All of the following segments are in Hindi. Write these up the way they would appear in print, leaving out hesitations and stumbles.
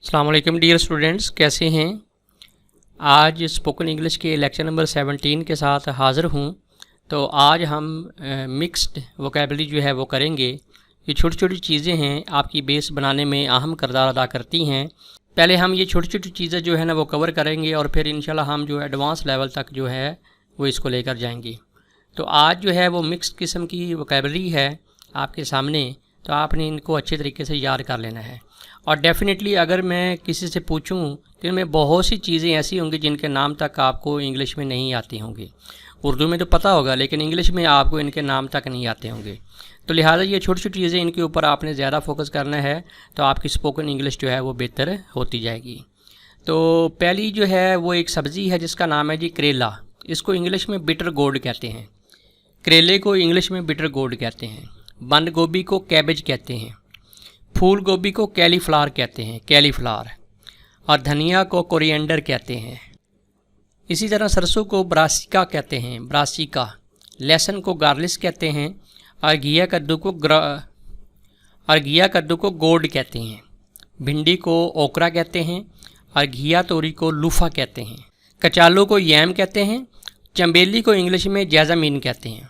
अस्सलाम वालेकुम डियर स्टूडेंट्स, कैसे हैं। आज स्पोकन इंग्लिश के लेक्चर नंबर 17 के साथ हाज़िर हूँ। तो आज हम मिक्स्ड वोकेबलरी जो है वो करेंगे। ये छोटी छोटी चीज़ें हैं, आपकी बेस बनाने में अहम किरदार अदा करती हैं। पहले हम ये छोटी छोटी चीज़ें जो है ना वो कवर करेंगे और फिर इंशाल्लाह हम जो एडवांस लेवल तक जो है वो इसको लेकर जाएंगे। तो आज जो है वो मिक्स्ड किस्म की वोकेबलरी है आपके सामने, तो आपने इनको अच्छे तरीके से याद कर लेना है। और डेफ़िनेटली अगर मैं किसी से पूछूं तो इनमें बहुत सी चीज़ें ऐसी होंगी जिनके नाम तक आपको इंग्लिश में नहीं आती होंगी। उर्दू में तो पता होगा लेकिन इंग्लिश में आपको इनके नाम तक नहीं आते होंगे। तो लिहाजा ये छोटी छोटी चीज़ें, इनके ऊपर आपने ज़्यादा फोकस करना है, तो आपकी स्पोकन इंग्लिश जो है वो बेहतर होती जाएगी। तो पहली जो है वो एक सब्ज़ी है जिसका नाम है जी करेला। इसको इंग्लिश में बिटर गोर्ड कहते हैं। करेले को इंग्लिश में बिटर गोर्ड कहते हैं। बंद गोभी को कैबेज कहते हैं। फूल गोभी को कैलीफ्लावर कहते हैं, कैलीफ्लावर। और धनिया को कोरिएंडर कहते हैं। इसी तरह सरसों को ब्रासिका कहते हैं, ब्रासिका। लहसुन को गार्लिश कहते हैं। और घिया कद्दू को गोर्ड कहते हैं। भिंडी को ओकरा कहते हैं। और घिया तोरी को लूफा कहते हैं। कचालू को यैम कहते हैं। चंबेली को इंग्लिश में जैजामिन कहते हैं।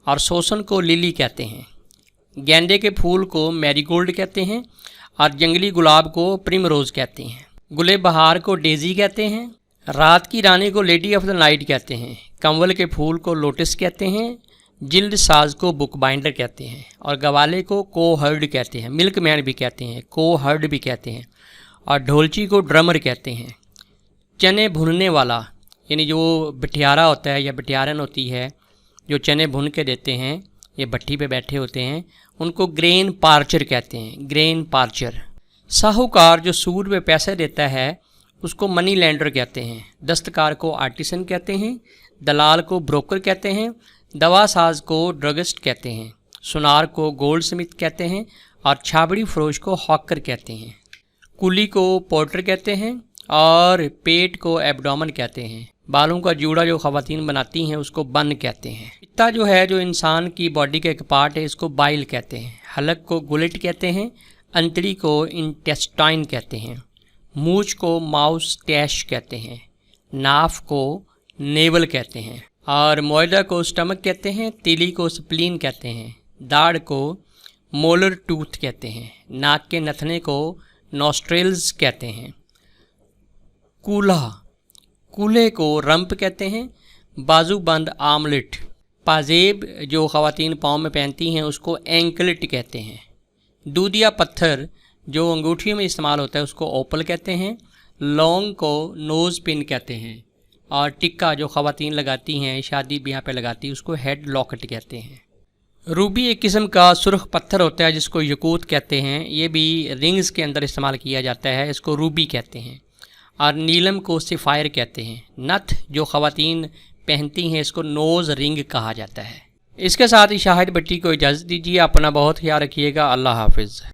और सोसन को लिली कहते हैं। गेंदे के फूल को मैरीगोल्ड कहते हैं। और जंगली गुलाब को प्रिमरोज़ कहते हैं। गुले बहार को डेजी कहते हैं। रात की रानी को लेडी ऑफ द नाइट कहते हैं। कंवल के फूल को लोटस कहते हैं। जिल्द साज को बुक बाइंडर कहते हैं। और गवाले को कोहर्ड कहते हैं, मिल्कमैन भी कहते हैं, कोहर्ड भी कहते हैं। और ढोलची को ड्रमर कहते हैं। चने भुनने वाला, यानी जो बटियारा होता है या बटियारन होती है जो चने भुन के देते हैं, ये भट्टी पे बैठे होते हैं, उनको ग्रेन पार्चर कहते हैं, ग्रेन पार्चर। साहूकार जो सूद पे पैसे देता है उसको मनी लैंडर कहते हैं। दस्तकार को आर्टिसन कहते हैं। दलाल को ब्रोकर कहते हैं। दवा साज को ड्रगिस्ट कहते हैं। सुनार को गोल्ड स्मिथ कहते हैं। और छाबड़ी फरोश को हॉकर कहते हैं। कुली को पोर्टर कहते हैं। और पेट को एब्डोमन कहते हैं। बालों का जूड़ा जो ख़वातीन बनाती हैं उसको बन कहते हैं। पित्ता जो है जो इंसान की बॉडी का एक पार्ट है, इसको बाइल कहते हैं। हलक को गुलेट कहते हैं। अंतड़ी को इंटेस्टाइन कहते हैं। मूछ को माउस टैश कहते हैं। नाफ को नेवल कहते हैं। और मोयदा को स्टमक कहते हैं। तीली को स्प्लीन कहते हैं। दाढ़ को मोलर टूथ कहते हैं। नाक के नथने को नॉस्ट्रेल्स कहते हैं। कूल्हे को रंप कहते हैं। बाजूबंद आमलेट। पाजेब जो ख़वातीन पाँव में पहनती हैं उसको एंकलेट कहते हैं। दूधिया पत्थर जो अंगूठियों में इस्तेमाल होता है उसको ओपल कहते हैं। लौंग को नोज़ पिन कहते हैं। और टिक्का जो ख़वातीन लगाती हैं, शादी ब्याह पे लगाती हैं, उसको हेड लॉकेट कहते हैं। रूबी एक किस्म का सुर्ख पत्थर होता है जिसको यकूत कहते हैं। ये भी रिंग्स के अंदर इस्तेमाल किया जाता है, इसको रूबी कहते हैं। और नीलम को सिफायर कहते हैं। नथ जो ख़वातीन पहनती हैं इसको नोज़ रिंग कहा जाता है। इसके साथ ही शाहिद भट्टी को इजाज़त दीजिए। अपना बहुत ख्याल रखिएगा। अल्लाह हाफिज़।